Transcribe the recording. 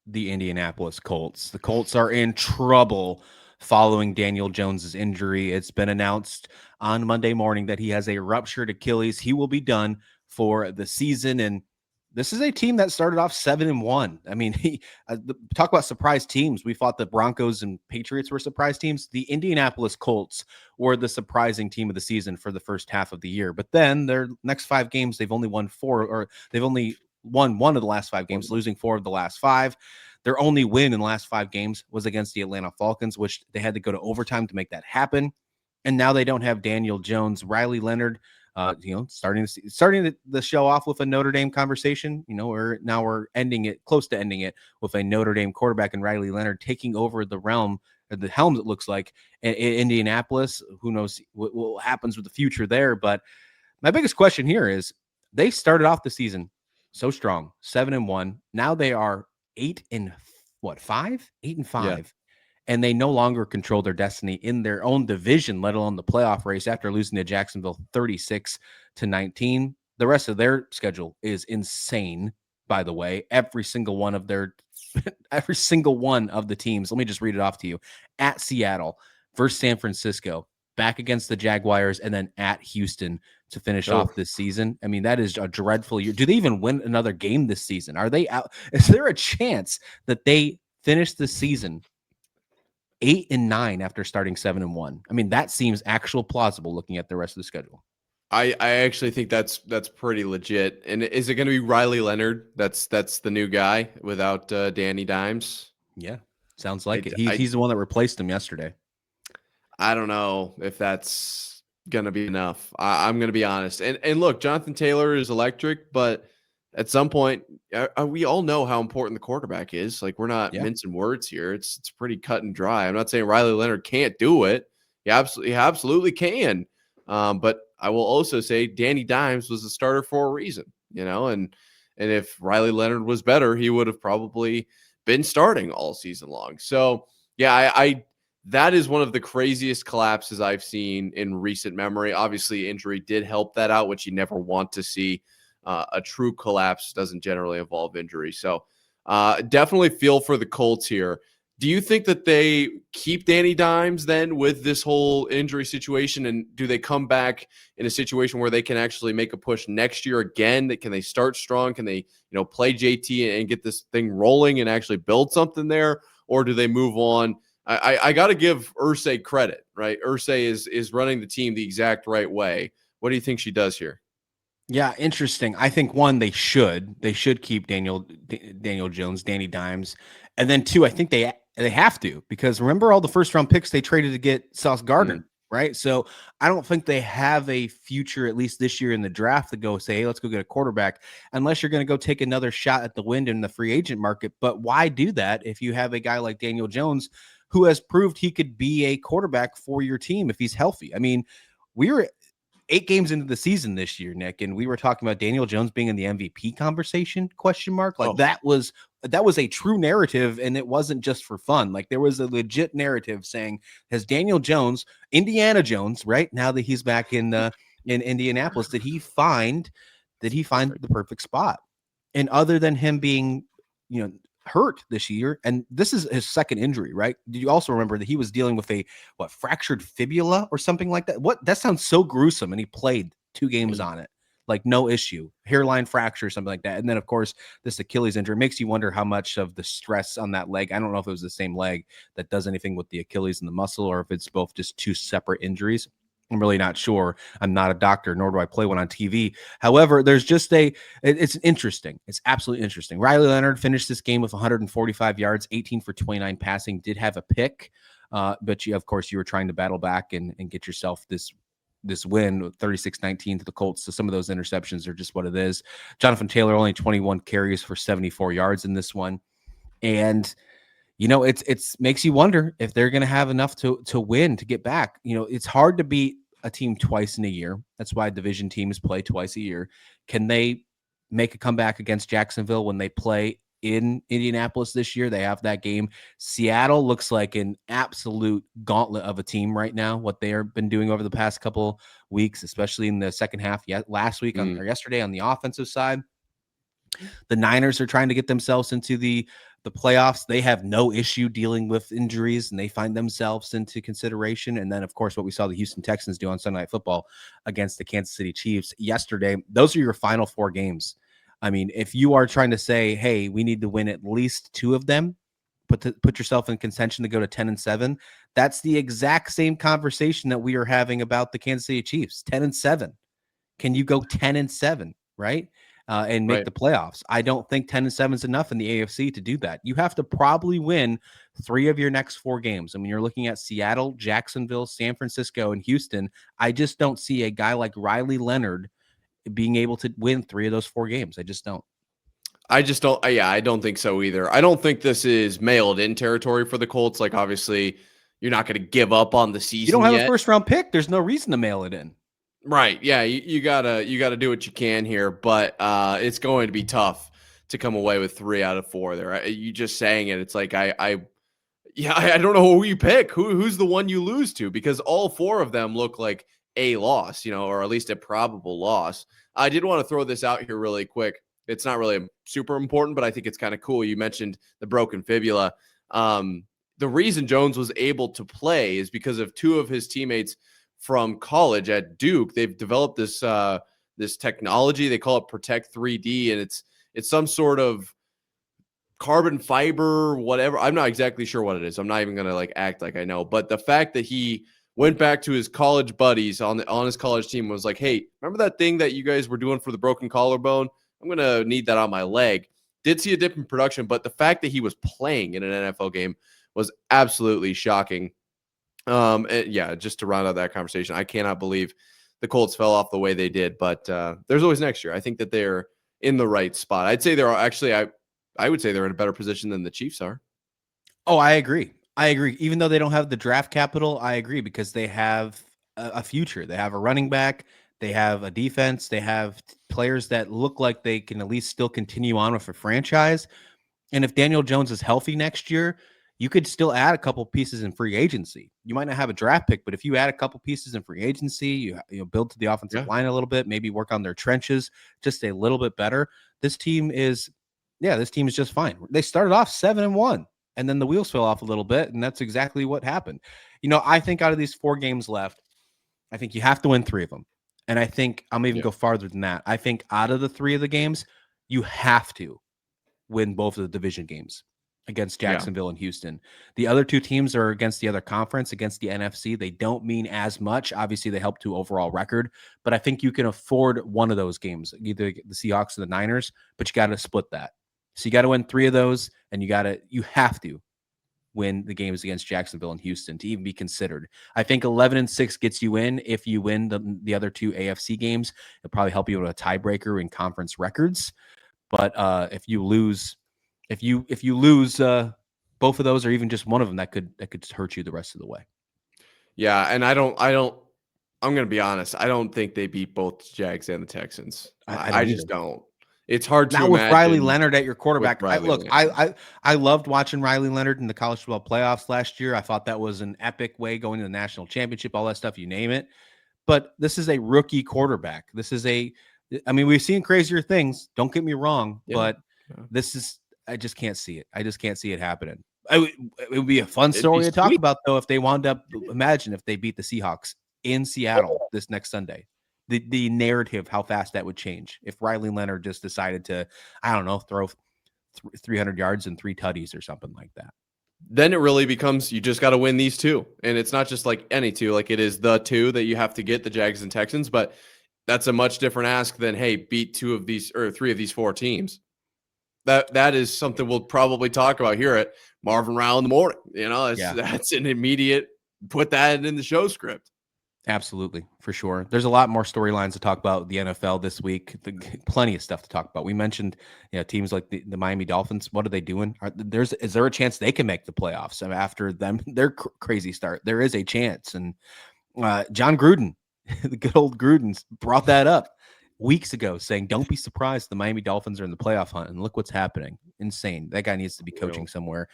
the Indianapolis Colts. The Colts are in trouble following Daniel Jones's injury. It's been announced on Monday morning that he has a ruptured Achilles. He will be done for the season. And this is a team that started off 7-1. I mean, talk about surprise teams. We thought the Broncos and Patriots were surprise teams. The Indianapolis Colts were the surprising team of the season for the first half of the year. But then their next 5 games, they've only won 4, or they've only won 1 of the last 5 games, losing 4 of the last 5. Their only win in the last 5 games was against the Atlanta Falcons, which they had to go to overtime to make that happen. And now they don't have Daniel Jones. Riley Leonard, starting the show off with a Notre Dame conversation. We're ending it, close to ending it, with a Notre Dame quarterback and Riley Leonard taking over the helm, it looks like, in Indianapolis. Who knows what happens with the future there? But my biggest question here is, they started off the season so strong, 7-1. Now they are 8-5, 8-5. Yeah. And they no longer control their destiny in their own division, let alone the playoff race, after losing to Jacksonville 36-19. The rest of their schedule is insane, by the way. Every single one of the teams, let me just read it off to you: at Seattle versus San Francisco, back against the Jaguars, and then at Houston to finish off this season. I mean, that is a dreadful year. Do they even win another game this season? Are they out? Is there a chance that they finish the season 8-9 after starting 7-1? I mean, that seems actual plausible looking at the rest of the schedule. I actually think that's pretty legit. And is it going to be Riley Leonard? That's the new guy without Danny Dimes. Yeah, sounds like it. He's the one that replaced him yesterday. I don't know if that's going to be enough. I'm going to be honest. And look, Jonathan Taylor is electric, but at some point, we all know how important the quarterback is. Like, we're not mincing words here. It's pretty cut and dry. I'm not saying Riley Leonard can't do it. He absolutely can. But I will also say Danny Dimes was a starter for a reason, and if Riley Leonard was better, he would have probably been starting all season long. So yeah, I that is one of the craziest collapses I've seen in recent memory. Obviously, injury did help that out, which you never want to see. A true collapse doesn't generally involve injury. So definitely feel for the Colts here. Do you think that they keep Danny Dimes then with this whole injury situation? And do they come back in a situation where they can actually make a push next year again? Can they start strong? Can they, play JT and get this thing rolling and actually build something there? Or do they move on? I got to give Irsay credit, right? Irsay is running the team the exact right way. What do you think she does here? Yeah, interesting. I think, one, they should keep Daniel Jones, Danny Dimes, and then 2, I think they have to, because remember all the first round picks they traded to get Sauce Gardner, right? So I don't think they have a future, at least this year in the draft, to go say, hey, let's go get a quarterback, unless you're going to go take another shot at the wind in the free agent market. But why do that if you have a guy like Daniel Jones who has proved he could be a quarterback for your team if he's healthy? I mean, we were 8 games into the season this year, Nick, and we were talking about Daniel Jones being in the MVP conversation, ? Like, that was a true narrative, and it wasn't just for fun. Like, there was a legit narrative saying, has Daniel Jones, Indiana Jones, right now that he's back in Indianapolis, did he find the perfect spot? And other than him being, hurt this year, and this is his second injury, right? Did you also remember that he was dealing with a fractured fibula or something like that? That sounds so gruesome, and he played 2 games on it, like, no issue, hairline fracture, something like that. And then, of course, this Achilles injury makes you wonder how much of the stress on that leg, I don't know if it was the same leg that does anything with the Achilles and the muscle, or if it's both just 2 separate injuries. I'm really not sure. I'm not a doctor, nor do I play one on TV. However, there's just it's interesting. It's absolutely interesting. Riley Leonard finished this game with 145 yards, 18 for 29 passing, did have a pick. But of course, you were trying to battle back and get yourself this win, 36-19 to the Colts. So some of those interceptions are just what it is. Jonathan Taylor, only 21 carries for 74 yards in this one. And it's makes you wonder if they're going to have enough to win, to get back. It's hard to beat a team twice in a year. That's why division teams play twice a year. Can they make a comeback against Jacksonville when they play in Indianapolis this year? They have that game. Seattle looks like an absolute gauntlet of a team right now, what they have been doing over the past couple weeks, especially in the second half. Last week or yesterday on the offensive side. The Niners are trying to get themselves into the The playoffs, they have no issue dealing with injuries, and they find themselves into consideration. And then, of course, what we saw the Houston Texans do on Sunday Night Football against the Kansas City Chiefs yesterday, those are your final 4 games. I mean, if you are trying to say, hey, we need to win at least 2 of them, put yourself in contention to go to 10-7, that's the exact same conversation that we are having about the Kansas City Chiefs. 10-7. Can you go 10-7, right? And make the playoffs? I don't think 10-7 is enough in the AFC to do that. You have to probably win 3 of your next 4 games. I mean, you're looking at Seattle, Jacksonville, San Francisco, and Houston. I just don't see a guy like Riley Leonard being able to win 3 of those 4 games. I just don't. I don't think so either. I don't think this is mailed in territory for the Colts. Like, obviously, you're not going to give up on the season. You don't have yet. a first round pick. There's no reason to mail it in. Right. Yeah. You gotta do what you can here, but it's going to be tough to come away with 3 out of 4 there. You just saying it. It's like, I don't know who you pick. Who's the one you lose to? Because all 4 of them look like a loss, or at least a probable loss. I did want to throw this out here really quick. It's not really super important, but I think it's kind of cool. You mentioned the broken fibula. The reason Jones was able to play is because of 2 of his teammates from college at Duke. They've developed this this technology. They call it Protect 3D, and it's some sort of carbon fiber, whatever. I'm not exactly sure what it is. I'm not even gonna act like I know. But the fact that he went back to his college buddies on his college team was like, hey, remember that thing that you guys were doing for the broken collarbone? I'm going to need that on my leg. Did see a dip in production, but the fact that he was playing in an NFL game was absolutely shocking. Just to round out that conversation, I cannot believe the Colts fell off the way they did, but there's always next year. I think that they're in the right spot. I'd say they're actually, I would say they're in a better position than the Chiefs are. Oh, I agree. Even though they don't have the draft capital, I agree, because they have a future. They have a running back. They have a defense. They have players that look like they can at least still continue on with a franchise. And if Daniel Jones is healthy next year, you could still add a couple pieces in free agency. You might not have a draft pick, but if you add a couple pieces in free agency, you build to the offensive line a little bit, maybe work on their trenches just a little bit better. This team is just fine. They started off 7-1. And then the wheels fell off a little bit, and that's exactly what happened. I think out of these 4 games left, I think you have to win 3 of them. And I think I'm even go farther than that. I think out of the 3 of the games, you have to win both of the division games against Jacksonville and Houston. The other 2 teams are against the other conference, against the NFC. They don't mean as much. Obviously, they help to overall record, but I think you can afford one of those games, either the Seahawks or the Niners, but you got to split that. So you got to win 3 of those, and you have to win the games against Jacksonville and Houston to even be considered. I think 11-6 gets you in. If you win the other 2 AFC games, it'll probably help you with a tiebreaker in conference records. But if you lose both of those, or even just one of them, that could hurt you the rest of the way. Yeah, and I'm going to be honest. I don't think they beat both the Jags and the Texans. I just don't. It's hard to imagine. With Riley Leonard at your quarterback. I loved watching Riley Leonard in the college football playoffs last year. I thought that was an epic way, going to the national championship, all that stuff, you name it. But this is a rookie quarterback. We've seen crazier things. Don't get me wrong, but I just can't see it. I just can't see it happening. It would be a fun story to talk about, though, if they wound up, imagine if they beat the Seahawks in Seattle this next Sunday. The narrative, how fast that would change if Riley Leonard just decided to, I don't know, throw 300 yards and 3 tutties or something like that. Then it really becomes, you just got to win these 2. And it's not just like any 2, like it is the 2 that you have to get, the Jags and Texans, but that's a much different ask than, hey, beat 2 of these or 3 of these 4 teams. That is something we'll probably talk about here at Marvin Rowell in the morning. That's an immediate, put that in the show script. Absolutely, for sure. There's a lot more storylines to talk about the NFL this week. Plenty of stuff to talk about. We mentioned, teams like the Miami Dolphins. What are they doing? Is there a chance they can make the playoffs after their crazy start? There is a chance. And John Gruden, the good old Gruden, brought that up weeks ago, saying, "Don't be surprised the Miami Dolphins are in the playoff hunt." And look what's happening. Insane. That guy needs to be coaching somewhere.